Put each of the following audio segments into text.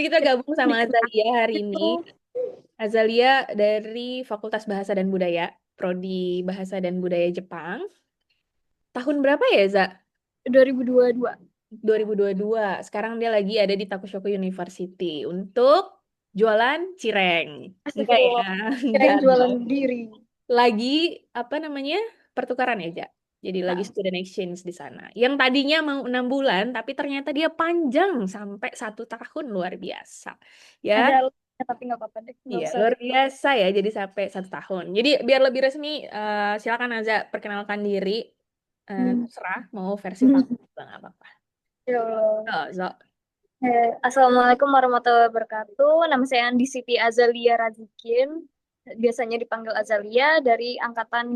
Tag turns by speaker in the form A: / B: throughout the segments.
A: kita gabung sama Azalia hari ini.
B: Itu
A: Azalia dari Fakultas Bahasa dan Budaya, Prodi Bahasa dan Budaya Jepang. Tahun berapa ya, Za?
B: 2022.
A: 2022. Sekarang dia lagi ada di Takushoku University untuk jualan cireng. Enggak ya?
B: Astagfirullah.
A: Enggak
B: Kirain jualan
A: dong.
B: diri.
A: Lagi apa namanya? Pertukaran ya, Ja? Jadi lagi
B: Nah,
A: student exchange di sana. Yang tadinya mau 6 bulan, tapi ternyata dia panjang sampai 1 tahun, luar biasa. Ya,
B: ada alasannya, tapi nggak apa-apa deh. Nggak
A: iya,
B: usah
A: luar
B: di...
A: biasa ya, jadi sampai 1 tahun. Jadi biar lebih resmi, silakan Aza perkenalkan diri.
B: Hmm.
A: Terserah mau versi panjang juga nggak apa-apa.
B: Ya Allah.
A: Oh, so.
B: Assalamualaikum warahmatullahi wabarakatuh. Nama saya Andi Siti Azalia Razikin. Biasanya dipanggil Azalia dari angkatan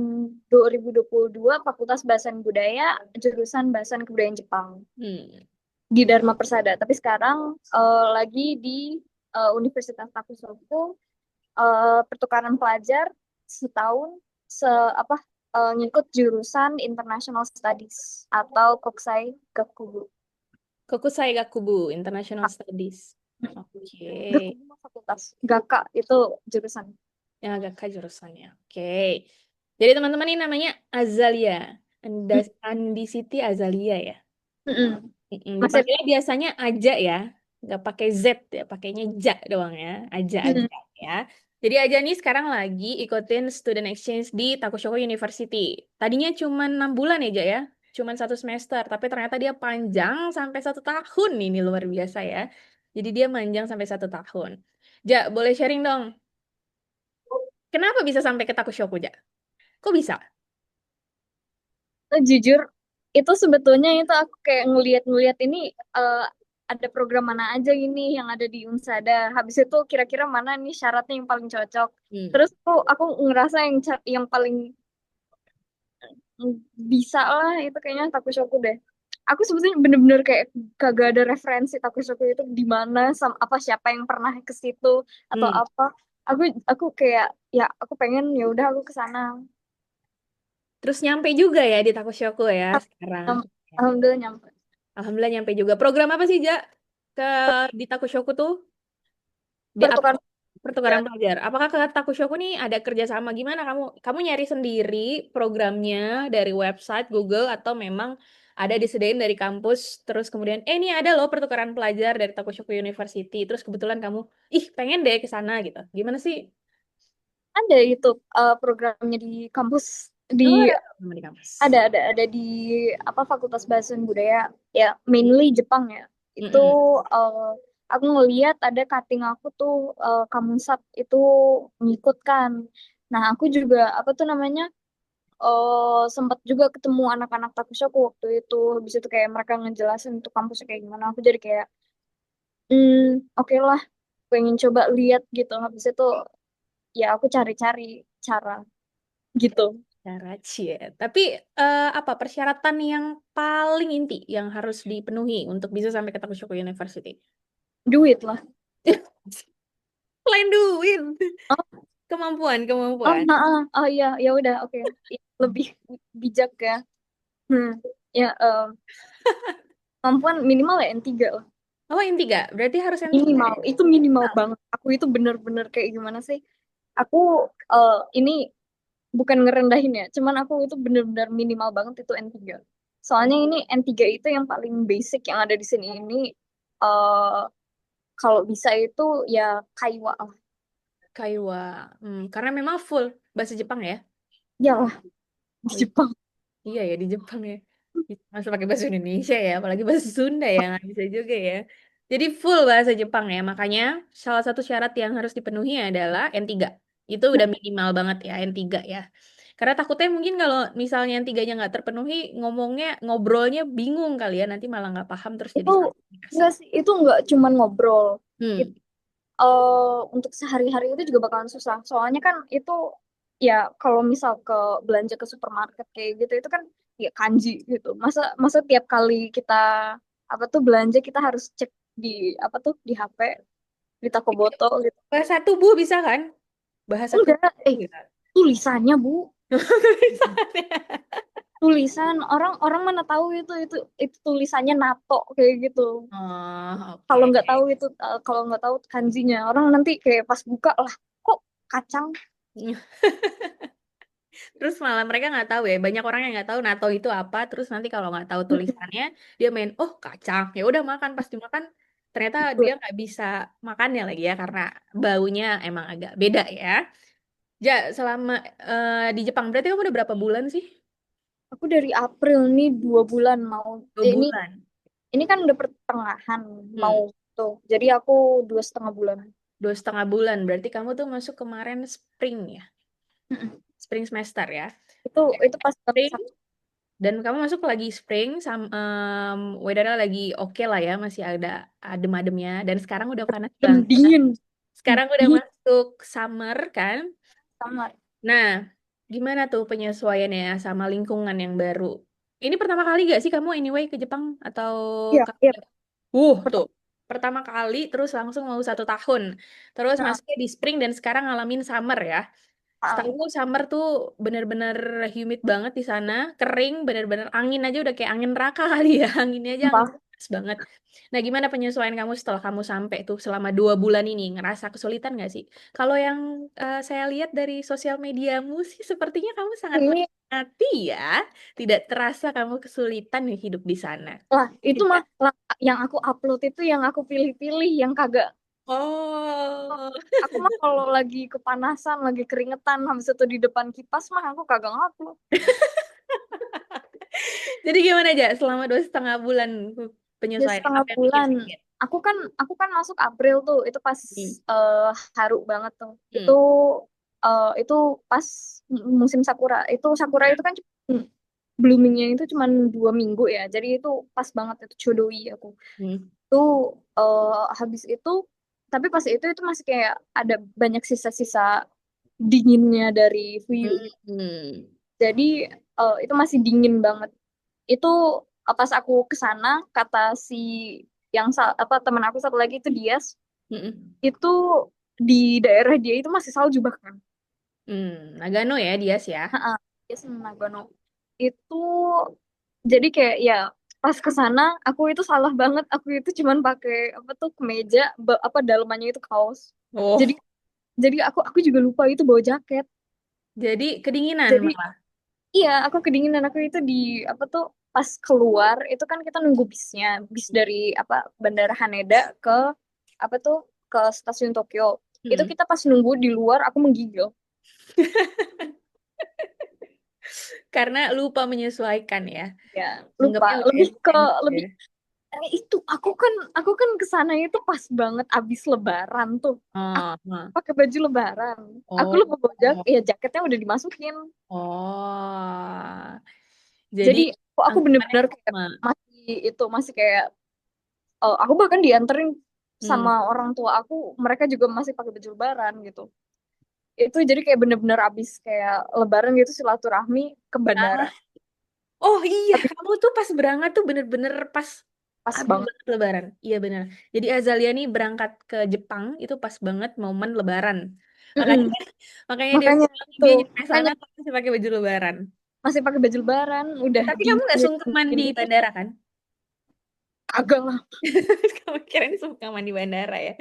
B: 2022 Fakultas Bahasa dan Budaya, jurusan Bahasa dan Kebudayaan Jepang
A: Hmm.
B: di Dharma Persada. Tapi sekarang lagi di Universitas Takushoku, pertukaran pelajar setahun se apa ngikut jurusan International Studies atau Kokusai Gakubu.
A: Kokusai Gakubu, International Studies. Oke.
B: Gakubu mah fakultas. Gaka itu jurusan.
A: Ya, agak kak jurusannya. Oke. Jadi teman-teman ini namanya Azalia.
B: Hmm.
A: Andi Siti Azalia ya.
B: Mm-mm. Masih
A: Dipanggilnya biasanya Aja ya. Nggak pakai Z ya, pakainya Ja doang ya. Aja
B: mm,
A: aja ya. Jadi Aja nih sekarang lagi ikutin student exchange di Takushoku University. Tadinya cuma 6 bulan ya, Ja ya. Cuma 1 semester, tapi ternyata dia panjang sampai 1 tahun. Ini luar biasa ya. Jadi dia panjang sampai 1 tahun. Ja, boleh sharing dong. Kenapa bisa sampai ke Takushoku, Ja? Kok bisa?
B: jujur itu sebetulnya itu aku kayak ngeliat-ngeliat ini, eh, ada program mana aja ini yang ada di Unsada. Habis itu kira-kira mana nih syaratnya yang paling cocok.
A: Hmm.
B: Terus aku ngerasa yang paling bisa lah itu kayaknya Takushoku deh. Aku sebetulnya bener-bener kayak kagak ada referensi Takushoku itu di mana, sama apa, siapa yang pernah ke situ atau
A: Hmm.
B: apa. Aku kayak, ya aku pengen, ya udah aku ke sana.
A: Terus nyampe juga ya di Takushoku ya sekarang.
B: Alhamdulillah nyampe.
A: Alhamdulillah nyampe juga. Program apa sih, Ja? Ke di Takushoku tuh? Di apa?
B: Pertukaran
A: Pertukaran
B: pelajar.
A: pelajar. Apakah ke Takushoku nih ada kerjasama gimana? Kamu nyari sendiri programnya dari website Google atau memang ada disediain dari kampus terus kemudian ini ada loh pertukaran pelajar dari Takushoku University terus kebetulan kamu pengen deh ke sana gitu. Gimana sih?
B: Ada itu, programnya di kampus, di
A: Oh, ada program di kampus.
B: ada di apa, Fakultas Bahasa dan Budaya, ya mainly Jepang ya. Itu
A: Mm-mm.
B: eh, aku ngeliat ada cutting aku tuh, Kamusap itu ngikut kan. Nah aku juga apa tuh namanya, sempat juga ketemu anak-anak Takushoku waktu itu. Habis itu kayak mereka ngejelasin tuh kampusnya kayak gimana. Aku jadi kayak, oke lah, pengen coba lihat gitu. Habis itu ya aku cari-cari cara gitu.
A: Cara cie. Tapi apa persyaratan yang paling inti yang harus dipenuhi untuk bisa sampai ke Takushoku University?
B: Duit lah.
A: Selain duit,
B: Oh,
A: kemampuan,
B: oh,
A: kemampuan.
B: nah, oh iya, ya udah, oke. Ya, lebih bijak ya. Hmm. Ya, kemampuan minimal ya N3 lah.
A: Oh, N3. Berarti harus N3
B: Minimal,
A: ya?
B: itu minimal banget. Aku itu bener-bener kayak gimana sih? Aku, ini bukan ngerendahin ya, cuman aku itu bener-bener minimal banget itu N3. Soalnya ini N3 itu yang paling basic yang ada di sini ini, eh kalau bisa itu ya Kaiwa lah.
A: Kaiwa. Karena memang full bahasa Jepang ya.
B: Ya lah, di
A: Oh,
B: Jepang.
A: iya ya di Jepang ya. Masa pakai bahasa Indonesia ya, apalagi bahasa Sunda ya, nggak bisa juga ya. Jadi full bahasa Jepang ya, makanya salah satu syarat yang harus dipenuhi adalah N3. Itu udah minimal banget ya, N3 ya. Karena takutnya mungkin kalau misalnya N3-nya nggak terpenuhi, ngomongnya, ngobrolnya bingung kali ya, nanti malah nggak paham terus jadi
B: Itu
A: salah komunikasi.
B: enggak sih, itu enggak cuman ngobrol.
A: Hmm,
B: Untuk sehari-hari itu juga bakalan susah. Soalnya kan itu, ya kalau misal ke belanja ke supermarket kayak gitu itu kan ya kanji gitu. Masa masa tiap kali kita apa tuh belanja kita harus cek di apa tuh di HP, di toko botol gitu.
A: bahasa tubuh bisa kan? Bahasa
B: Enggak,
A: tubuh bisa.
B: tulisannya Bu. tulisan orang-orang mana tahu itu tulisannya NATO kayak gitu.
A: Oh,
B: Kalau
A: oke.
B: nggak tahu itu kalau nggak tahu kanjinya, orang nanti kayak pas buka lah, kok kacang.
A: Terus malah mereka nggak tahu ya, banyak orang yang nggak tahu NATO itu apa. Terus nanti kalau nggak tahu tulisannya, dia main, oh kacang, ya udah makan. Pas dimakan, ternyata dia nggak bisa makannya lagi ya karena baunya emang agak beda ya. Ja, selama di Jepang berarti kamu udah berapa bulan sih?
B: Aku dari April nih 2 bulan mau
A: Dua
B: ini
A: bulan.
B: ini kan udah pertengahan mau
A: Hmm,
B: tuh. Jadi aku 2,5 bulan.
A: 2,5 bulan. Berarti kamu tuh masuk kemarin spring ya,
B: Mm-mm.
A: spring semester ya.
B: Itu pas banget
A: Spring dan kamu masuk lagi spring, weathernya lagi oke lah ya, masih ada adem-ademnya. Dan sekarang udah panas banget.
B: dingin.
A: Sekarang udah
B: Dingin
A: masuk summer kan.
B: sama.
A: Nah, gimana tuh penyesuaiannya sama lingkungan yang baru? Ini pertama kali gak sih kamu anyway ke Jepang atau
B: Iya, iya.
A: tuh
B: Pertama.
A: pertama kali terus langsung mau 1 tahun, terus
B: Nah,
A: masuknya di spring dan sekarang ngalamin summer ya.
B: ah,
A: Setahu summer tuh bener-bener humid banget di sana, kering, bener-bener angin aja udah kayak angin neraka kali ya, anginnya aja angin
B: sumpah.
A: panas banget. Nah, gimana penyesuaian kamu setelah kamu sampai tuh selama 2 bulan ini? Ngerasa kesulitan nggak sih? Kalau yang saya lihat dari sosial mediamu sih, sepertinya kamu sangat
B: Ini
A: menikmati ya. Tidak terasa kamu kesulitan nih hidup di sana.
B: lah, itu
A: Tidak.
B: mah lah, yang aku upload itu yang aku pilih-pilih yang kagak.
A: Oh,
B: Aku mah kalau lagi kepanasan, lagi keringetan, habis itu di depan kipas mah aku kagak ngupload.
A: jadi gimana aja selama 2,5 bulan
B: Udah
A: penyesuaian?
B: setengah
A: Apa yang bikin
B: bulan.
A: sakit?
B: Aku kan masuk April tuh, itu pas
A: Hmm.
B: eh, haru banget tuh.
A: Hmm.
B: Itu pas musim sakura. Itu sakura itu kan bloomingnya itu cuma 2 minggu ya. Jadi itu pas banget itu Chodoi aku.
A: Hmm.
B: Itu habis itu, tapi pas itu masih kayak ada banyak sisa-sisa dinginnya dari Fuyu.
A: Hmm.
B: Jadi itu masih dingin banget. Itu pas aku ke sana kata si apa teman aku satu lagi itu Dias,
A: Hmm.
B: itu di daerah dia itu masih salju bahkan.
A: Nagano ya dia sih ya.
B: Heeh, Dias sama Nagano. Itu jadi kayak ya pas ke sana aku itu salah banget. Aku itu cuman pakai apa tuh kemeja, apa dalamannya itu kaos. Jadi
A: Oh,
B: jadi aku juga lupa itu bawa jaket.
A: jadi kedinginan
B: Jadi
A: malah.
B: iya, aku kedinginan. Aku itu di apa tuh pas keluar itu kan kita nunggu bisnya, bis dari apa Bandara Haneda ke apa tuh ke stasiun Tokyo. Itu
A: Hmm.
B: kita pas nunggu di luar aku menggigil.
A: Karena lupa menyesuaikan ya.
B: Ya, lupa.
A: Anggapnya udah
B: Lebih ke
A: advance ya.
B: lebih itu aku kan ke sana itu pas banget abis Lebaran tuh. Aku
A: Oh, oh,
B: pakai baju Lebaran. Aku
A: oh,
B: lupa bawa jaket, ya jaketnya udah dimasukin.
A: oh. Jadi
B: Jadi aku
A: anggapannya
B: bener-bener kayak
A: sama.
B: masih kayak aku bahkan dianterin
A: Hmm.
B: sama orang tua aku, mereka juga masih pakai baju lebaran gitu. Itu jadi kayak bener-bener abis kayak lebaran gitu silaturahmi ke bandara.
A: Ah, oh iya,
B: Tapi
A: kamu tuh pas berangkat tuh bener-bener pas
B: pas
A: habis
B: banget.
A: banget Lebaran. Iya bener. Jadi Azalia nih berangkat ke Jepang itu pas banget momen Lebaran. Makanya
B: Mm-mm.
A: makanya dia
B: Makanya
A: bilang
B: itu
A: dia nyampe sana
B: makanya
A: tuh masih pakai baju Lebaran.
B: masih pakai baju lebaran, udah
A: Tapi kamu nggak sungkeman
B: dingin
A: di
B: itu
A: bandara kan?
B: kagak lah.
A: Kamu kirain sungkeman di bandara ya.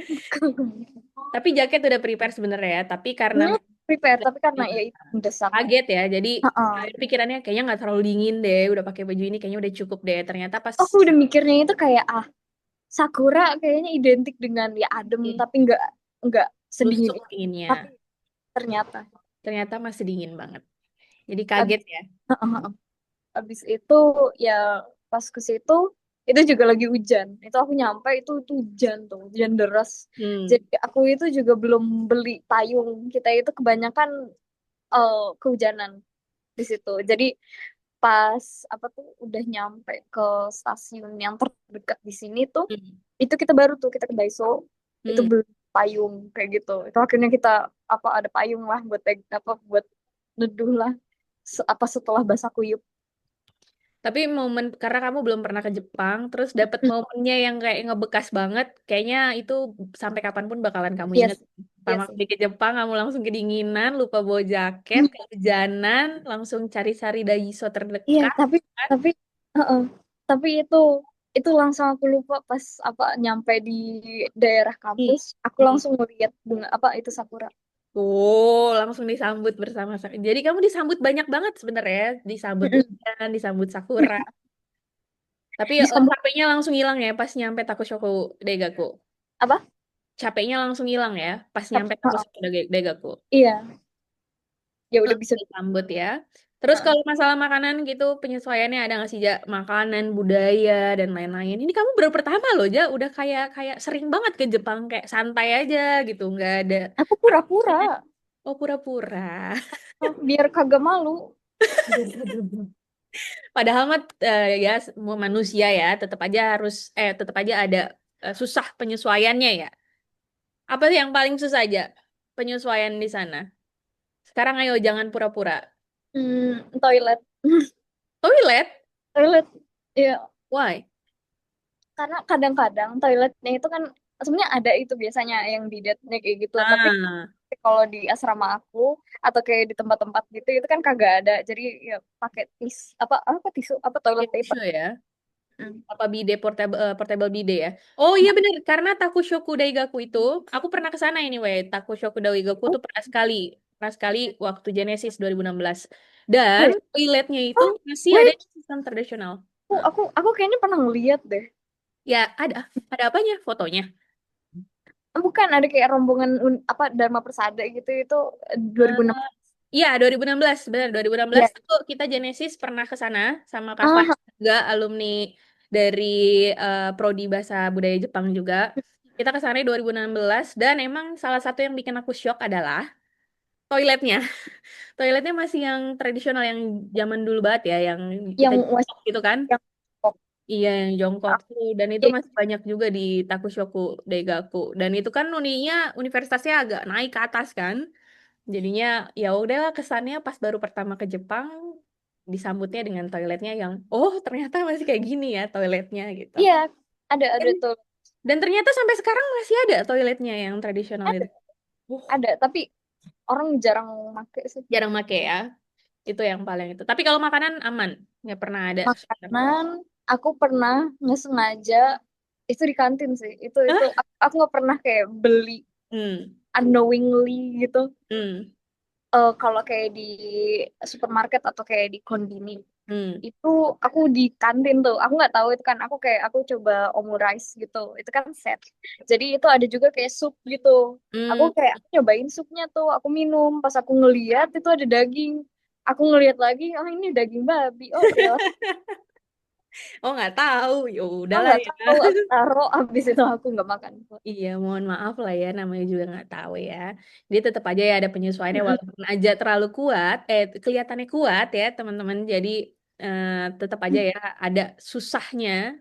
A: Tapi jaket udah prepare sebenarnya ya. Tapi karena
B: Hmm, prepare tapi karena ya itu mendesak.
A: kaget ya. Jadi
B: Heeh.
A: pikirannya kayaknya nggak terlalu dingin deh. Udah pakai baju ini kayaknya udah cukup deh. Ternyata pas
B: Aku udah mikirnya itu kayak sakura kayaknya identik dengan ya adem tapi nggak sedingin
A: busuk
B: itu. Tapi
A: dinginnya.
B: ternyata
A: Ternyata masih dingin banget. Jadi kaget
B: abis
A: ya.
B: Habis itu ya pas ke situ itu juga lagi hujan. Itu aku nyampe itu hujan tuh, hujan deras.
A: Hmm.
B: Jadi aku itu juga belum beli payung. Kita itu kebanyakan kehujanan di situ. Jadi pas apa tuh udah nyampe ke stasiun yang terdekat di sini tuh,
A: Hmm.
B: itu kita baru tuh kita ke Daiso itu
A: Hmm.
B: beli payung kayak gitu. Itu akhirnya kita apa ada payung lah buat apa buat neduh lah apa setelah basah kuyup.
A: Tapi momen karena kamu belum pernah ke Jepang, terus dapet
B: Mm,
A: momennya yang kayak ngebekas banget, kayaknya itu sampai kapanpun bakalan kamu
B: iya
A: inget.
B: sih, iya
A: Pertama
B: sih.
A: kali ke Jepang, kamu langsung kedinginan, lupa bawa jaket, kehujanan, langsung cari-cari Daiso
B: Iya,
A: terdekat. Kan?
B: tapi heeh. Tapi itu langsung aku lupa pas apa nyampe di daerah
A: Hmm.
B: kampus, aku
A: Hmm.
B: langsung ngeliat bunga apa itu sakura.
A: Oh, langsung disambut bersama-sama. Jadi kamu disambut banyak banget sebenarnya, disambut
B: Mm-mm.
A: hujan, disambut sakura. Tapi
B: Disambut
A: capeknya langsung hilang ya pas nyampe Takushoku Daigaku.
B: apa?
A: Capeknya langsung hilang ya pas nyampe
B: Heeh.
A: Takushoku Daigaku.
B: Iya, ya udah bisa.
A: Disambut ya. Terus
B: Heeh.
A: kalau masalah makanan gitu, penyesuaiannya ada nggak sih, Ja? Makanan, budaya, dan lain-lain. Ini kamu baru pertama loh, Ja. Udah kayak kayak sering banget ke Jepang, kayak santai aja gitu. Nggak ada
B: Aku pura-pura,
A: aktivitasnya. Oh, pura-pura.
B: biar kagak malu.
A: Padahal mah ya semua manusia ya, tetap aja ada susah penyesuaiannya ya. Apa sih yang paling susah aja penyesuaian di sana? Sekarang ayo jangan pura-pura.
B: Toilet.
A: Toilet?
B: Toilet. Iya,
A: Why?
B: karena kadang-kadang toiletnya itu kan sebenarnya ada itu biasanya yang di date-nya kayak gitu, tapi
A: Ah,
B: kalau di asrama aku atau kayak di tempat-tempat gitu itu kan kagak ada. Jadi ya pakai apa tisu apa toilet paper.
A: tisu ya.
B: Hmm.
A: Apa portable bidet ya? Oh iya bener, karena Takushoku Daigaku itu, aku pernah ke sana anyway. Takushoku Daigaku
B: Oh,
A: tuh pernah sekali waktu Genesis 2016. Dan
B: wait.
A: toiletnya itu
B: Oh,
A: masih ada
B: wait.
A: sistem tradisional.
B: Aku kayaknya pernah ngeliat deh.
A: Ya ada apanya? Fotonya.
B: Bukan ada kayak rombongan apa Dharma Persada gitu itu
A: Eh,
B: 2006.
A: Iya 2016, benar 2016
B: Ya.
A: tuh kita Genesis pernah ke sana sama Kak
B: Ah,
A: Faiz juga alumni dari Prodi Bahasa Budaya Jepang juga. Kita ke sana 2016 dan emang salah satu yang bikin aku shock adalah toiletnya. Toiletnya masih yang tradisional yang zaman dulu banget ya, yang kita
B: yang
A: jongkok gitu kan.
B: yang
A: Iya, yang jongkok tuh dan itu masih banyak juga di Takushoku Daigaku. Dan itu kan universitasnya agak naik ke atas kan. Jadinya ya udahlah kesannya pas baru pertama ke Jepang disambutnya dengan toiletnya yang oh ternyata masih kayak gini ya toiletnya gitu.
B: iya
A: Dan,
B: ada tuh
A: dan ternyata sampai sekarang masih ada toiletnya yang tradisional
B: ada
A: itu. Uh,
B: ada tapi orang jarang make sih.
A: jarang make ya. Itu yang paling itu. Tapi kalau makanan aman, nggak pernah ada.
B: Makanan aku pernah nggak sengaja itu di kantin sih. Itu
A: Hah?
B: aku nggak pernah kayak beli
A: Hmm,
B: unknowingly gitu.
A: hmm,
B: Kalau kayak di supermarket atau kayak di konbini
A: hmm,
B: itu aku di kantin tuh aku nggak tahu itu kan aku coba omurice gitu itu kan set jadi itu ada juga kayak sup gitu
A: hmm.
B: aku nyobain supnya tuh aku minum pas aku ngeliat itu ada daging aku ngeliat lagi oh ini daging babi oh ternyata
A: Oh nggak tahu, ya
B: aku
A: udahlah
B: nggak
A: ya.
B: tahu aku taruh habis itu aku nggak makan.
A: Iya, mohon maaf lah ya, namanya juga nggak tahu ya. Jadi tetap aja ya ada penyesuaiannya
B: Mm-mm.
A: walaupun aja terlalu kuat, kelihatannya kuat ya teman-teman. Jadi eh, tetap aja ya ada susahnya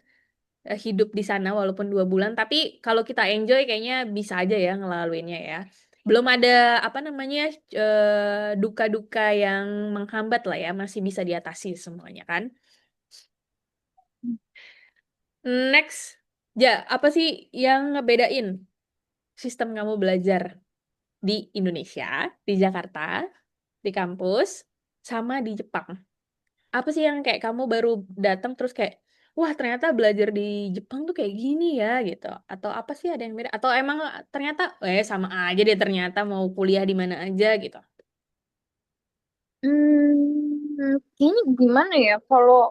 A: hidup di sana walaupun 2 bulan. Tapi kalau kita enjoy kayaknya bisa aja ya ngelaluinnya ya. Belum ada apa namanya duka-duka yang menghambat lah ya, masih bisa diatasi semuanya kan. Next, ja, apa sih yang ngebedain sistem kamu belajar di Indonesia, di Jakarta, di kampus, sama di Jepang? Apa sih yang kayak kamu baru datang terus kayak, wah ternyata belajar di Jepang tuh kayak gini ya gitu? Atau apa sih ada yang beda? Atau emang ternyata, sama aja deh ternyata mau kuliah di mana aja gitu?
B: Kayaknya gimana ya kalau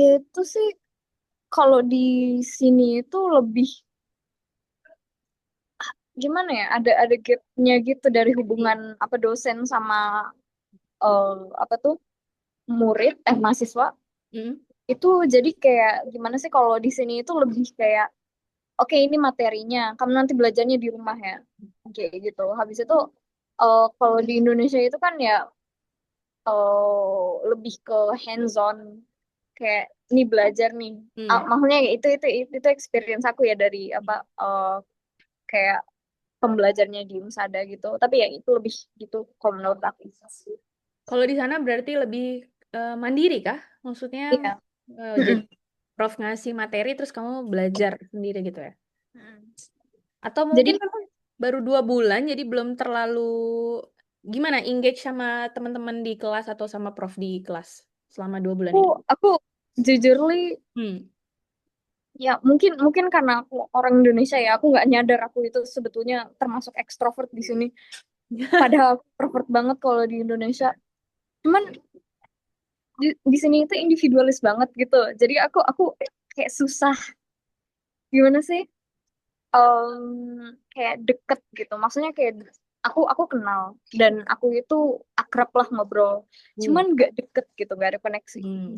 B: itu sih kalau di sini itu lebih gimana ya ada gapnya gitu dari hubungan apa dosen sama eh, apa tuh mahasiswa
A: Hmm,
B: itu jadi kayak gimana sih kalau di sini itu lebih kayak oke ini materinya kamu nanti belajarnya di rumah ya kayak gitu habis itu kalau di Indonesia itu kan ya lebih ke hands on kayak ini belajar nih.
A: hmm.
B: Maksudnya ya itu experience aku ya dari apa kayak pembelajarnya di Unsada gitu tapi ya itu lebih gitu kalau menurut aku.
A: Kalau di sana berarti lebih mandiri kah? Maksudnya
B: Iya.
A: jadi
B: Mm-mm.
A: prof ngasih materi terus kamu belajar sendiri gitu ya?
B: Mm-mm.
A: Atau
B: Jadi
A: mungkin memang baru 2 bulan jadi belum terlalu gimana engage sama teman-teman di kelas atau sama prof di kelas selama 2 bulan
B: aku
A: ini?
B: aku jujurly
A: Hmm.
B: ya mungkin mungkin karena aku orang Indonesia ya aku nggak nyadar aku itu sebetulnya termasuk ekstrovert di sini. Padahal aku introvert banget kalau di Indonesia. Cuman di sini itu individualis banget gitu. Jadi aku kayak susah gimana sih kayak deket gitu. Maksudnya kayak aku kenal dan aku itu akrab lah ngobrol.
A: Hmm.
B: Cuman nggak deket gitu, nggak ada koneksi.
A: Hmm.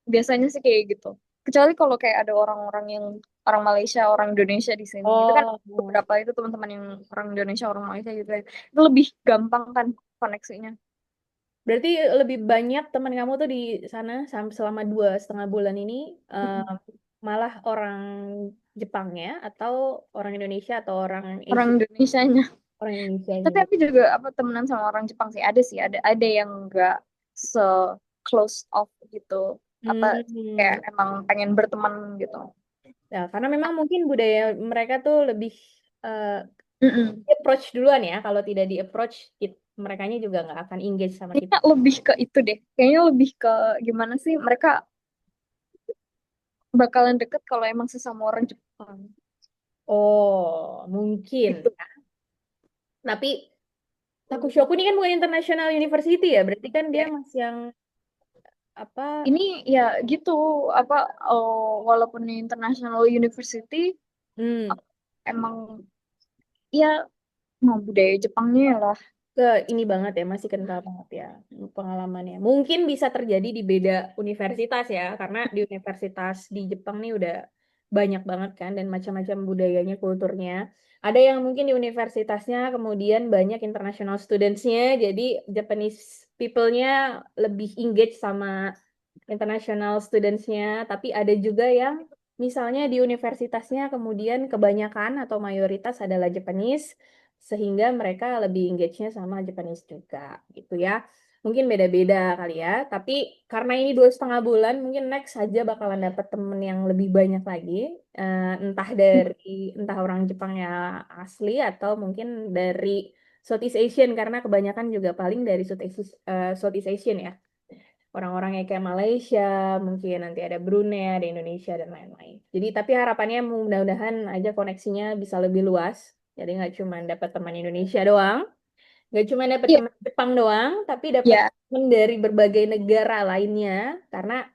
B: Biasanya sih kayak gitu. Kecuali kalau kayak ada orang-orang yang orang Malaysia, orang Indonesia di sini. Itu kan
A: Oh,
B: beberapa itu teman-teman yang orang Indonesia, orang Malaysia gitu ya. Itu lebih gampang kan koneksinya.
A: berarti lebih banyak teman kamu tuh di sana selama 2,5 bulan ini eh,
B: Mm-mm.
A: malah orang Jepangnya atau orang Indonesia atau orang
B: Orang
A: Asia,
B: Indonesianya.
A: orang Indonesianya
B: Tapi
A: gitu.
B: aku juga apa temenan sama orang Jepang sih. Ada sih, ada yang nggak se close off gitu. Apa kayak
A: Hmm.
B: emang pengen berteman gitu.
A: Ya, karena memang mungkin budaya mereka tuh lebih eh,
B: Mm-mm.
A: di approach duluan ya. Kalau tidak di approach, merekanya juga nggak akan engage sama kita.
B: Kayaknya lebih ke itu deh. Kayaknya lebih ke gimana sih mereka bakalan deket kalau emang sesama orang Jepang.
A: Oh, mungkin.
B: Gitu.
A: Tapi Takushoku ini kan bukan international university ya, berarti kan dia
B: Ya.
A: masih yang apa?
B: Ini ya gitu apa walaupun ini international university
A: Hmm,
B: emang ya mau budaya Jepangnya ya lah.
A: ke ini banget ya, masih kental banget ya pengalamannya. Mungkin bisa terjadi di beda universitas ya, karena di universitas di Jepang nih udah banyak banget kan dan macam-macam budayanya, kulturnya. Ada yang mungkin di universitasnya kemudian banyak international students-nya, jadi Japanese people-nya lebih engage sama international students-nya, tapi ada juga yang misalnya di universitasnya kemudian kebanyakan atau mayoritas adalah Japanese, sehingga mereka lebih engage-nya sama Japanese juga gitu ya. Mungkin beda-beda kali ya, tapi karena ini 2,5 bulan, mungkin next saja bakalan dapat temen yang lebih banyak lagi, entah orang Jepang yang asli atau mungkin dari Southeast Asian karena kebanyakan juga paling dari Southeast Asian ya. Orang-orang yang kayak Malaysia, mungkin nanti ada Brunei, ada Indonesia, dan lain-lain. Jadi, tapi harapannya mudah-mudahan aja koneksinya bisa lebih luas. Jadi nggak cuma dapat teman Indonesia doang, nggak cuma dapat
B: Iya,
A: teman Jepang doang, tapi dapat
B: ya.
A: teman dari berbagai negara lainnya. Karena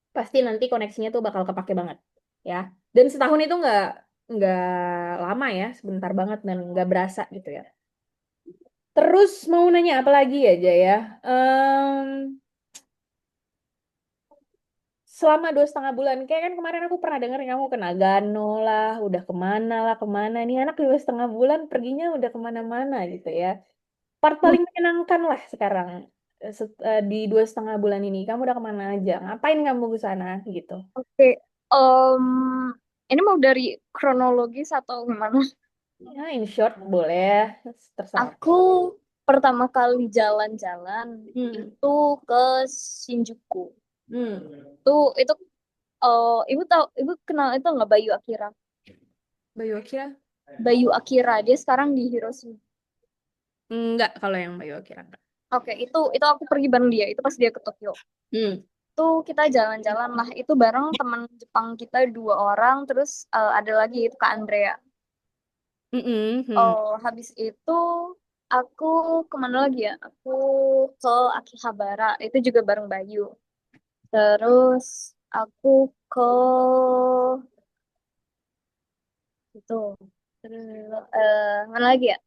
A: pasti nanti koneksinya tuh bakal kepake banget, ya. Dan setahun itu nggak lama ya, sebentar banget dan nggak berasa gitu ya. Terus mau nanya apa lagi ya, Jaya? Selama 2,5 bulan, kayak kan kemarin aku pernah dengar kamu ke Nagano lah, udah kemana nih anak 2,5 bulan perginya udah kemana-mana gitu ya. Part paling menyenangkan lah sekarang di 2,5 bulan ini, kamu udah kemana aja? Ngapain kamu ke sana gitu?
B: Oke, em, ini mau dari kronologis atau gimana?
A: Ya, in short boleh, terserah.
B: Aku pertama kali jalan-jalan
A: Hmm.
B: itu ke Shinjuku.
A: Hmm.
B: Itu ibu tahu ibu kenal itu nggak Bayu Akira?
A: Bayu Akira?
B: Bayu Akira dia sekarang di Hiroshima.
A: Enggak, kalau yang Bayu Akira enggak.
B: Oke, itu aku pergi bareng dia. Itu pas dia ke Tokyo.
A: Hmm.
B: Itu kita jalan-jalan lah. Itu bareng teman Jepang kita 2 orang. Terus ada lagi itu Kak Andrea.
A: Mm-mm, hmm.
B: Oh, habis itu aku kemana lagi ya? Aku ke Akihabara. Itu juga bareng Bayu. Terus aku ke itu. Terus mana lagi ya?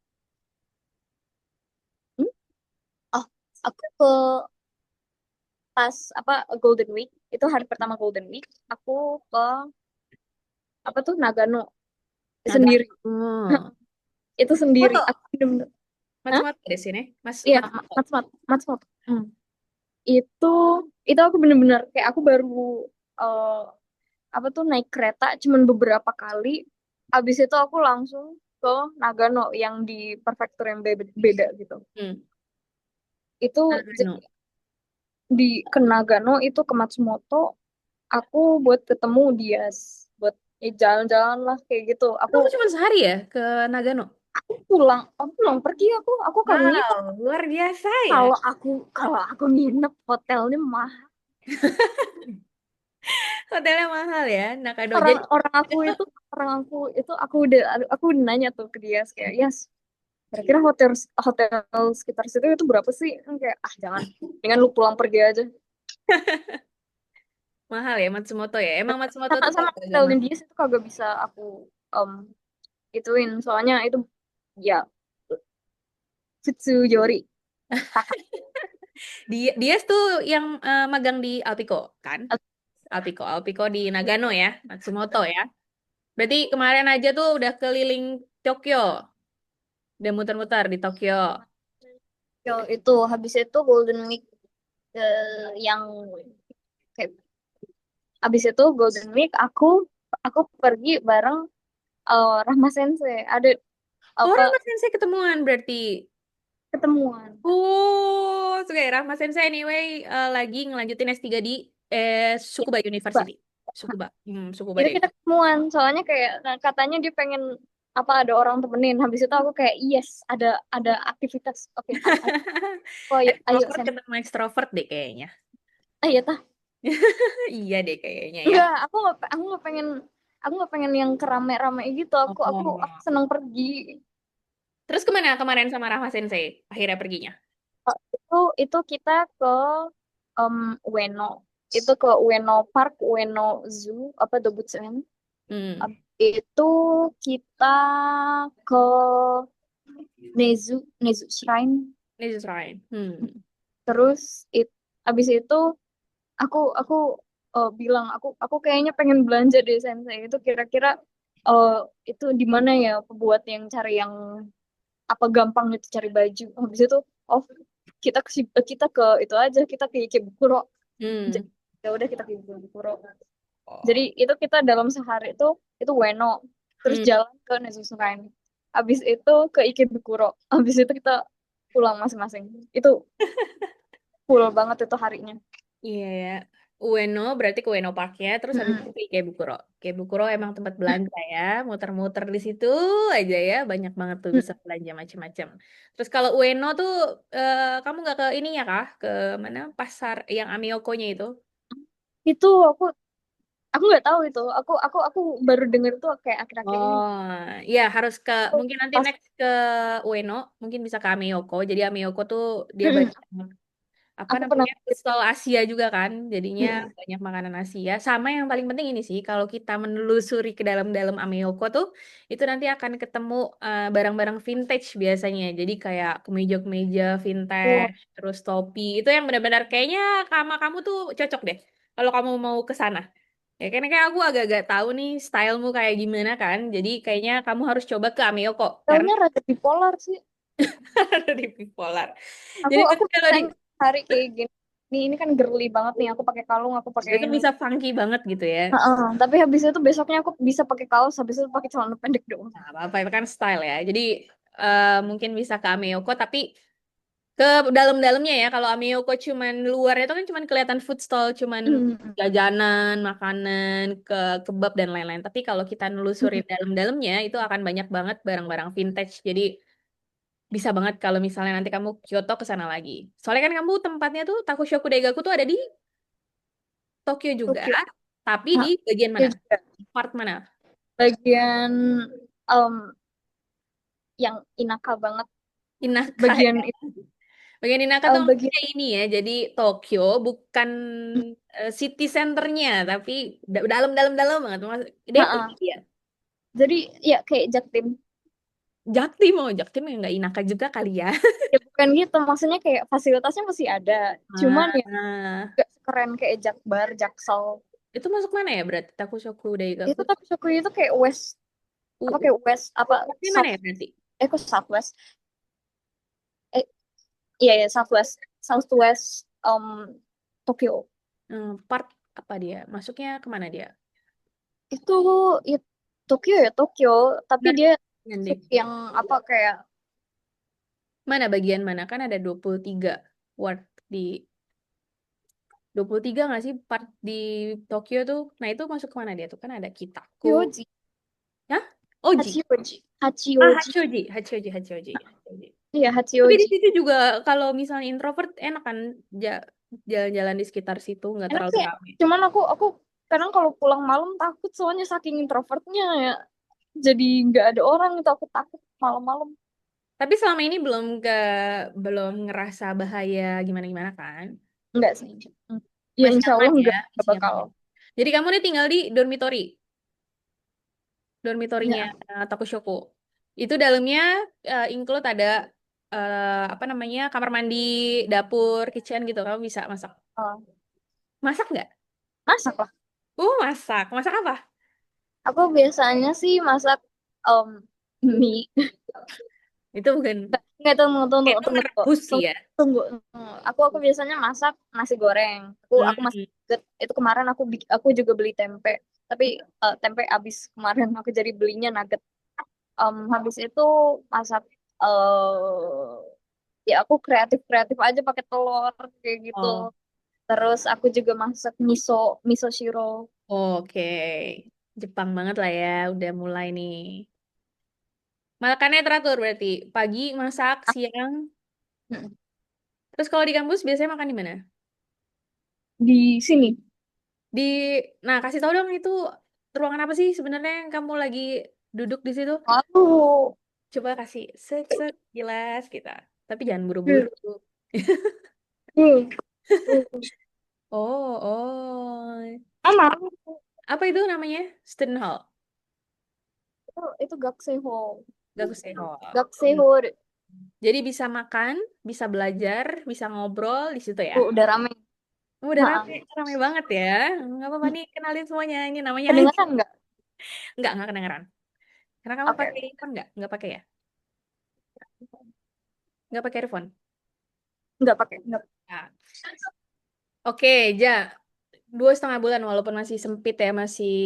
B: Hmm? Oh, aku ke pas apa Golden Week. Itu hari pertama Golden Week. Aku ke apa tuh Nagano
A: Naga.
B: sendiri.
A: Oh.
B: Itu sendiri.
A: Foto.
B: Aku bener-bener. Hah?
A: Mas-mas di sini.
B: Iya,
A: Mas.
B: Matsmoto. Hmm. Itu itu aku bener-bener kayak aku baru eh, apa tuh naik kereta cuman beberapa kali. Habis itu aku langsung ke Nagano yang di prefektur yang beda gitu.
A: Hmm.
B: Itu j-
A: Nagano.
B: di ke Nagano itu ke Matsumoto aku buat ketemu dia, buat jalan-jalan lah kayak gitu.
A: Kamu cuma sehari ya ke Nagano?
B: Aku pulang pergi, aku kalau nginep,
A: Wow, luar biasa ya.
B: kalau aku nginep hotelnya mah,
A: Hotelnya mahal ya, Nakado.
B: orang
A: Jadi
B: orang aku
A: itu
B: itu orang aku aku udah nanya tuh ke dia kayak, yes, kira-kira hotel hotel sekitar situ itu berapa sih? Kan kayak, ah jangan, dengan lu pulang pergi aja.
A: mahal ya Matsumoto ya. Emang Matsumoto
B: Sama
A: tuh
B: sama
A: agak
B: hotel
A: mahal.
B: dia itu kagak bisa aku em ituin, soalnya itu ya Futsuyori Taka.
A: Dia tuh yang magang di Alpico kan? Alpico di Nagano ya, Matsumoto ya. Berarti kemarin aja tuh udah keliling Tokyo, udah muter-muter di Tokyo.
B: Itu habis itu Golden Week, yang kayak habis itu Golden Week aku pergi bareng Rahma Sensei. Ada apa
A: Orang Mas Sensei ketemuan berarti.
B: ketemuan.
A: Suka ya Rahma Sensei anyway lagi ngelanjutin S3 di Tsukuba
B: Mbak,
A: University. Tsukuba
B: itu
A: deh.
B: kita ketemuan soalnya kayak, nah, katanya dia pengen apa, ada orang temenin. Habis itu aku kayak, yes, ada aktivitas, oke, ayo, oh, ayo, ayo
A: Ekstrovert
B: sen,
A: ketemu ekstrovert deh kayaknya.
B: iya tah.
A: Iya deh kayaknya ya.
B: Enggak, aku nggak pengen yang kerame-rame gitu. Aku
A: Oh.
B: seneng pergi.
A: Terus kemana kemarin sama Rahma Sensei akhirnya perginya?
B: Itu kita ke em, Ueno. Itu ke Ueno Park, Ueno Zoo, apa Dobutsen.
A: Hmm,
B: Itu kita ke Nezu Shrine.
A: this is right.
B: Terus abis itu aku bilang, aku kayaknya pengen belanja deh Sensei. Itu kira-kira eh, itu di mana ya buat yang cari yang apa gampang itu cari baju. Habis itu, oh, kita ke itu aja, kita ke Ikebukuro.
A: Hmm.
B: Ya udah, kita ke Ikebukuro. Jadi
A: Oh.
B: itu kita dalam sehari itu Ueno, terus
A: Hmm.
B: jalan ke Nezusukan. Habis itu ke Ikebukuro. Habis itu kita pulang masing-masing. Itu full banget itu harinya.
A: Iya ya. Ueno berarti ke Ueno Park ya. Terus habis itu
B: Mm-mm.
A: ke Ikebukuro. Ikebukuro emang tempat belanja ya. Muter-muter di situ aja ya. Banyak banget tuh bisa belanja macem-macem. Terus kalau Ueno tuh kamu nggak ke ini ya kah? Ke mana? Pasar yang Amiokonya itu.
B: Itu aku nggak tahu itu. Aku baru denger tuh kayak akhir-akhir ini.
A: Oh, iya harus ke
B: Itu
A: mungkin nanti
B: pas.
A: next ke Ueno, mungkin bisa ke Ameyoko. Jadi Ameyoko tuh dia
B: Mm-mm.
A: banyak apa
B: Aku pernah.
A: namanya stall Asia juga kan. Jadinya
B: Mm-mm.
A: banyak makanan Asia. Sama yang paling penting ini sih, kalau kita menelusuri ke dalam-dalam Ameyoko tuh, itu nanti akan ketemu barang-barang vintage biasanya. Jadi kayak kemeja-kemeja
B: Oh,
A: vintage, terus topi. Itu yang benar-benar kayaknya sama kamu tuh cocok deh. Kalau kamu mau ke sana. Ya kan kayak aku agak-agak tahu nih stylemu kayak gimana kan. Jadi kayaknya kamu harus coba ke Ameo kok. Karena
B: stylenya rada bipolar sih.
A: ada di bipolar.
B: Aku
A: Jadi
B: aku
A: nanti kalau di
B: pengen hari kayak gini. Ini kan girly banget nih. Aku pakai kalung, aku pakai
A: itu
B: ini.
A: bisa funky banget gitu ya.
B: Heeh, tapi habis itu besoknya aku bisa pakai kaos, habis itu pakai celana pendek doang.
A: Nah, apa-apa itu kan style ya. Jadi mungkin bisa ke Ameoko tapi ke dalam-dalamnya ya. Kalau Ameoko cuman luar itu kan cuman kelihatan food stall, cuman
B: Hmm.
A: jajanan, makanan, kebab dan lain-lain. Tapi kalau kita nelusurin
B: Hmm.
A: dalam-dalamnya itu akan banyak banget barang-barang vintage. Jadi bisa banget kalau misalnya nanti kamu Kyoto ke sana lagi. Soalnya kan kamu tempatnya tuh Takushoku Daigaku tuh ada di Tokyo juga,
B: Tokyo.
A: tapi di
B: Nah,
A: bagian
B: Tokyo
A: mana?
B: juga.
A: Part mana?
B: Bagian em, yang Inaka banget.
A: Inaka
B: Bagian
A: ya. Bagian Inaka tuh
B: bagian
A: maksudnya ini ya. Jadi Tokyo bukan city centernya, tapi dalam-dalam banget. Depok
B: Heeh.
A: gitu ya.
B: Jadi ya kayak Jaktim.
A: Jaktim ya nggak Inaka juga kali ya.
B: Ya bukan gitu, maksudnya kayak fasilitasnya masih ada. Cuman ya
A: Ah,
B: gak sekeren kayak Jakbar, Jaksel.
A: itu masuk mana ya berarti Takushoku Daigaku?
B: Itu tapi Shokugeki itu kayak West, apa
A: U,
B: kayak West apa
A: Partnya mana
B: South,
A: ya berarti?
B: kok Southwest. Eh, iya ya, Southwest, Southwest Tokyo.
A: Part apa dia? Masuknya kemana dia?
B: Itu ya, Tokyo ya Tokyo, tapi
A: Benar,
B: dia
A: deh.
B: yang apa kayak,
A: Mana bagian mana? Kan ada 23 ward di 23 nggak sih part di Tokyo tuh? Nah, itu masuk kemana dia tuh? Kan ada Kitako.
B: Hachioji.
A: Hah? Oji.
B: Hachioji.
A: Ah,
B: Hachioji.
A: Hachioji.
B: Iya,
A: Tapi di
B: Hachioji.
A: situ juga kalau misalnya introvert enak kan ja- jalan-jalan di sekitar situ nggak
B: Enak
A: terlalu
B: sih.
A: ramai.
B: Cuman aku kadang kalau pulang malam takut soalnya saking introvertnya ya. Jadi nggak ada orang itu aku takut malam-malam.
A: Tapi selama ini belum ngerasa bahaya gimana-gimana kan?
B: Enggak sih. Hmm. Ya
A: Masih
B: insya
A: aman
B: Allah
A: ya,
B: nggak
A: masih
B: bakal.
A: aman. Jadi kamu nih tinggal di dormitorinya
B: Ya,
A: Takushoko. Itu dalamnya include ada apa namanya kamar mandi, dapur, kitchen gitu. Kamu bisa masak.
B: eh,
A: Masak nggak?
B: masak lah.
A: Masak. Masak apa?
B: Aku biasanya sih masak em, mie.
A: Itu bukan.
B: Nggak, tunggu, tunggu,
A: Itu
B: tunggu, tunggu,
A: ngerebus sih
B: tunggu,
A: ya.
B: tunggu. Aku biasanya masak nasi goreng. Aku masak
A: Hmm.
B: nugget. Itu kemarin aku juga beli tempe. Tapi tempe habis kemarin aku jadi belinya nugget. Habis itu masak ya aku kreatif kreatif aja pakai telur kayak gitu.
A: Oh,
B: Terus aku juga masak miso miso shiro.
A: oke. Jepang banget lah ya, udah mulai nih. Makannya teratur berarti. Pagi masak, siang.
B: Mm.
A: Terus kalau di kampus biasanya makan di mana?
B: Di sini.
A: Di, nah kasih tahu dong itu ruangan apa sih sebenarnya yang kamu lagi duduk di situ?
B: Aku
A: Coba kasih set jelas kita. Tapi jangan
B: hmm,
A: buru-buru.
B: hmm, hmm.
A: Oh.
B: Sama
A: Apa itu namanya? Student hall.
B: itu gakseho.
A: Gakuseho. Hmm.
B: Gakseho
A: Jadi bisa makan, bisa belajar, bisa ngobrol di situ ya.
B: udah rame.
A: Udah
B: Maaf.
A: rame banget ya. Nggak apa-apa nih, kenalin semuanya. Ini namanya Haji.
B: Kedengeran nggak?
A: Nggak kedengeran. Karena kamu
B: Oke.
A: pakai earphone nggak? Nggak pakai ya? Nggak pakai earphone?
B: Nggak pakai. Nggak.
A: Nah. Oke, Ja. 2,5 bulan, walaupun masih sempit ya, masih